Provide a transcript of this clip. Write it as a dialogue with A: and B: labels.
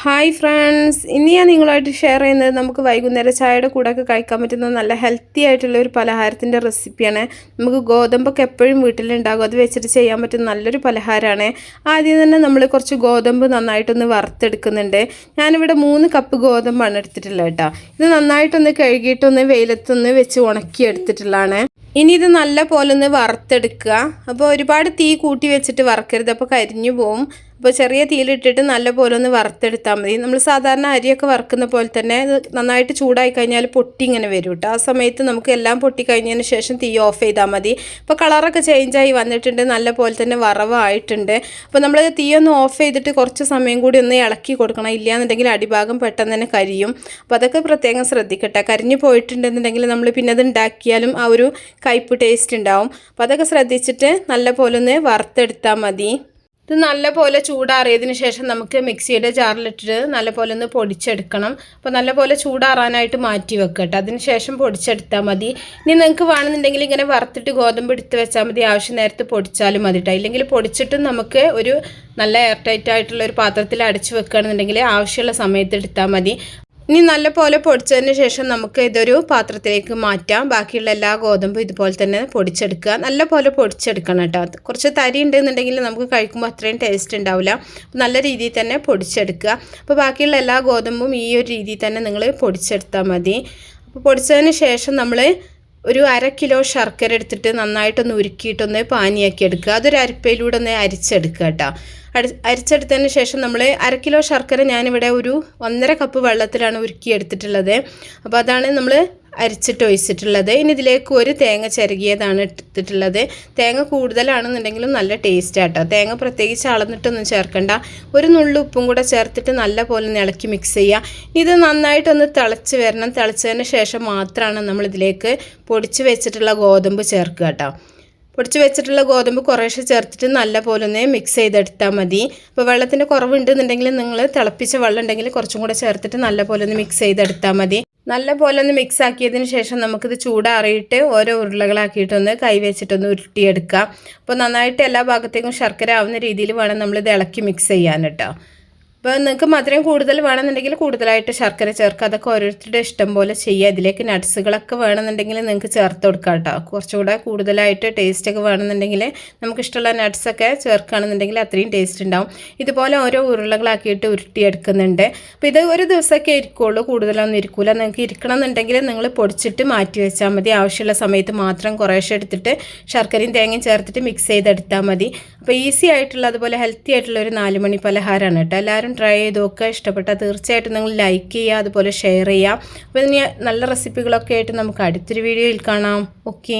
A: Hi friends, ഇന്ന് ഞാൻ നിങ്ങളുമായിട്ട് ഷെയർ ചെയ്യുന്നത് നമുക്ക് വൈകുന്നേരം ചായയുടെ കൂടെയൊക്കെ കഴിക്കാൻ പറ്റുന്ന നല്ല ഹെൽത്തി ആയിട്ടുള്ള ഒരു പലഹാരത്തിൻ്റെ റെസിപ്പിയാണ്. നമുക്ക് ഗോതമ്പൊക്കെ എപ്പോഴും വീട്ടിലുണ്ടാകും, അത് വെച്ചിട്ട് ചെയ്യാൻ പറ്റുന്ന നല്ലൊരു പലഹാരമാണ്. ആദ്യം തന്നെ നമ്മൾ കുറച്ച് ഗോതമ്പ് നന്നായിട്ടൊന്ന് വറുത്തെടുക്കുന്നുണ്ട്. ഞാനിവിടെ 3 കപ്പ് ഗോതമ്പാണ് എടുത്തിട്ടുള്ളത് കേട്ടോ. ഇത് നന്നായിട്ടൊന്ന് കഴുകിയിട്ടൊന്ന് വെയിലത്തൊന്ന് വെച്ച് ഉണക്കിയെടുത്തിട്ടുള്ളതാണ്. ഇനി ഇത് നല്ല പോലെ ഒന്ന് വറുത്തെടുക്കുക. അപ്പോൾ ഒരുപാട് തീ കൂട്ടി വെച്ചിട്ട് വറക്കരുത്, അപ്പോൾ കരിഞ്ഞു പോവും. അപ്പോൾ ചെറിയ തീയിലിട്ടിട്ട് നല്ല പോലെ ഒന്ന് വറുത്തെടുത്താൽ മതി. നമ്മൾ സാധാരണ അരിയൊക്കെ വറുക്കുന്ന പോലെ തന്നെ നന്നായിട്ട് ചൂടായി കഴിഞ്ഞാൽ പൊട്ടി ഇങ്ങനെ വരും കേട്ടോ. ആ സമയത്ത് നമുക്ക് എല്ലാം പൊട്ടി കഴിഞ്ഞതിന് ശേഷം തീ ഓഫ് ചെയ്താൽ മതി. ഇപ്പോൾ കളറൊക്കെ ചേഞ്ചായി വന്നിട്ടുണ്ട്, നല്ല പോലെ തന്നെ വറവായിട്ടുണ്ട്. അപ്പോൾ നമ്മൾ തീ ഒന്ന് ഓഫ് ചെയ്തിട്ട് കുറച്ച് സമയം കൂടി ഒന്ന് ഇളക്കി കൊടുക്കണം, ഇല്ലയെന്നുണ്ടെങ്കിൽ അടിഭാഗം പെട്ടെന്ന് തന്നെ കരിയും. അപ്പോൾ അതൊക്കെ പ്രത്യേകം ശ്രദ്ധിക്കട്ടെ. കരിഞ്ഞു പോയിട്ടുണ്ടെന്നുണ്ടെങ്കിൽ നമ്മൾ പിന്നെ അത് ഉണ്ടാക്കിയാലും ആ ഒരു കയ്പ്പ് ടേസ്റ്റ് ഉണ്ടാവും. അപ്പോൾ അതൊക്കെ ശ്രദ്ധിച്ചിട്ട് നല്ല പോലെ ഒന്ന് വറുത്തെടുത്താൽ മതി. ഇത് നല്ലപോലെ ചൂടാറിയതിന് ശേഷം നമുക്ക് മിക്സിയുടെ ജാറിലിട്ടിട്ട് നല്ലപോലെ ഒന്ന് പൊടിച്ചെടുക്കണം. അപ്പോൾ നല്ലപോലെ ചൂടാറാനായിട്ട് മാറ്റി വെക്കുക കേട്ടോ. അതിന് ശേഷം പൊടിച്ചെടുത്താൽ മതി. ഇനി നിങ്ങൾക്ക് വേണമെന്നുണ്ടെങ്കിൽ ഇങ്ങനെ വറുത്തിട്ട് ഗോതമ്പ് എടുത്ത് വെച്ചാൽ മതി, ആവശ്യം നേരത്ത് പൊടിച്ചാലും മതി കേട്ടോ. ഇല്ലെങ്കിൽ പൊടിച്ചിട്ടും നമുക്ക് ഒരു നല്ല എയർ ടൈറ്റ് ആയിട്ടുള്ള ഒരു പാത്രത്തിൽ അടച്ചു വെക്കുകയാണെന്നുണ്ടെങ്കിൽ ആവശ്യമുള്ള സമയത്ത് എടുത്താൽ മതി. ഇനി നല്ല പോലെ പൊടിച്ചതിന് ശേഷം നമുക്ക് ഇതൊരു പാത്രത്തിലേക്ക് മാറ്റാം. ബാക്കിയുള്ള എല്ലാ ഗോതമ്പും ഇതുപോലെ തന്നെ പൊടിച്ചെടുക്കുക. നല്ല പോലെ പൊടിച്ചെടുക്കണം കേട്ടോ. കുറച്ച് തരി ഉണ്ടെന്നുണ്ടെങ്കിൽ നമുക്ക് കഴിക്കുമ്പോൾ അത്രയും ടേസ്റ്റ് ഉണ്ടാവില്ല. നല്ല രീതിയിൽ തന്നെ പൊടിച്ചെടുക്കുക. അപ്പോൾ ബാക്കിയുള്ള എല്ലാ ഗോതമ്പും ഈ ഒരു രീതിയിൽ തന്നെ നിങ്ങൾ പൊടിച്ചെടുത്താൽ മതി. അപ്പോൾ പൊടിച്ചതിന് ശേഷം നമ്മൾ ഒരു 1/2 കിലോ ശർക്കര എടുത്തിട്ട് നന്നായിട്ടൊന്ന് ഉരുക്കിയിട്ടൊന്ന് പാനിയാക്കി എടുക്കുക. അതൊരു അരിപ്പയിലൂടെ ഒന്ന് അരിച്ചെടുക്കുക കേട്ടോ. അരിച്ചെടുത്തതിന് ശേഷം നമ്മൾ 1/2 കിലോ ശർക്കര ഞാനിവിടെ ഒരു 1.5 കപ്പ് വെള്ളത്തിലാണ് ഉരുക്കിയെടുത്തിട്ടുള്ളത്. അപ്പോൾ അതാണ് നമ്മൾ അരിച്ചിട്ട് ഒഴിച്ചിട്ടുള്ളത്. ഇനി ഇതിലേക്ക് ഒരു തേങ്ങ ചിരകിയതാണ് എടുത്തിട്ടുള്ളത്. തേങ്ങ കൂടുതലാണെന്നുണ്ടെങ്കിലും നല്ല ടേസ്റ്റ് ആട്ടോ. തേങ്ങ പ്രത്യേകിച്ച് അളന്നിട്ടൊന്നും ചേർക്കണ്ട. ഒരു നുള്ളു ഉപ്പും കൂടെ ചേർത്തിട്ട് നല്ല പോലെ ഇളക്കി മിക്സ് ചെയ്യുക. ഇത് നന്നായിട്ടൊന്ന് തിളച്ച് വരണം. തിളച്ചതിന് ശേഷം മാത്രമാണ് നമ്മളിതിലേക്ക് പൊടിച്ച് വെച്ചിട്ടുള്ള ഗോതമ്പ് ചേർക്കുക കേട്ടോ. പൊടിച്ച് വെച്ചിട്ടുള്ള ഗോതമ്പ് കുറേശ്ശെ ചേർത്തിട്ട് നല്ല പോലെ ഒന്ന് മിക്സ് ചെയ്തെടുത്താൽ മതി. അപ്പോൾ വെള്ളത്തിൻ്റെ കുറവുണ്ടെന്നുണ്ടെങ്കിൽ നിങ്ങൾ തിളപ്പിച്ച വെള്ളം ഉണ്ടെങ്കിൽ കുറച്ചും കൂടെ ചേർത്തിട്ട് നല്ല പോലെ ഒന്ന് മിക്സ് ചെയ്തെടുത്താൽ മതി. നല്ല പോലെ ഒന്ന് മിക്സ് ആക്കിയതിന് ശേഷം നമുക്കിത് ചൂടാറിയിട്ട് ഓരോ ഉരുളകളാക്കിയിട്ടൊന്ന് കൈ വെച്ചിട്ടൊന്ന് ഉരുട്ടിയെടുക്കാം. അപ്പോൾ നന്നായിട്ട് എല്ലാ ഭാഗത്തേക്കും ശർക്കര ആവുന്ന രീതിയിൽ വേണം നമ്മളിത് ഇളക്കി മിക്സ് ചെയ്യാൻ കേട്ടോ. അപ്പോൾ നിങ്ങൾക്ക് മധുരം കൂടുതൽ വേണമെന്നുണ്ടെങ്കിൽ കൂടുതലായിട്ട് ശർക്കര ചേർക്കുക. അതൊക്കെ ഓരോരുത്തരുടെ ഇഷ്ടം പോലെ ചെയ്യുക. ഇതിലേക്ക് നട്ട്സുകളൊക്കെ വേണമെന്നുണ്ടെങ്കിൽ നിങ്ങൾക്ക് ചേർത്ത് കൊടുക്കാം കേട്ടോ. കുറച്ചുകൂടെ കൂടുതലായിട്ട് ടേസ്റ്റൊക്കെ വേണമെന്നുണ്ടെങ്കിൽ നമുക്കിഷ്ടമുള്ള നട്ട്സൊക്കെ ചേർക്കുകയാണെന്നുണ്ടെങ്കിൽ അത്രയും ടേസ്റ്റ് ഉണ്ടാവും. ഇതുപോലെ ഓരോ ഉരുളകളാക്കിയിട്ട് ഉരുട്ടിയെടുക്കുന്നുണ്ട്. അപ്പോൾ ഇത് ഒരു ദിവസമൊക്കെ ഇരിക്കുള്ളൂ, കൂടുതലൊന്നും ഇരിക്കില്ല. നിങ്ങൾക്ക് ഇരിക്കണം എന്നുണ്ടെങ്കിൽ നിങ്ങൾ പൊടിച്ചിട്ട് മാറ്റി വെച്ചാൽ മതി. ആവശ്യമുള്ള സമയത്ത് മാത്രം കുറേശ്ശെ എടുത്തിട്ട് ശർക്കരയും തേങ്ങയും ചേർത്തിട്ട് മിക്സ് ചെയ്തെടുത്താൽ മതി. അപ്പോൾ ഈസി ആയിട്ടുള്ള അതുപോലെ ഹെൽത്തി ആയിട്ടുള്ള ഒരു 4 മണി പലഹാരമാണ് കേട്ടോ. എല്ലാവരും ട്രൈ ചെയ്ത് നോക്കുക. ഇഷ്ടപ്പെട്ടാൽ തീർച്ചയായിട്ടും നിങ്ങൾ ലൈക്ക് ചെയ്യുക, അതുപോലെ ഷെയർ ചെയ്യുക. അപ്പോൾ ഇനി നല്ല റെസിപ്പികളൊക്കെ ആയിട്ട് നമുക്ക് അടുത്തൊരു വീഡിയോയിൽ കാണാം. ഓക്കേ.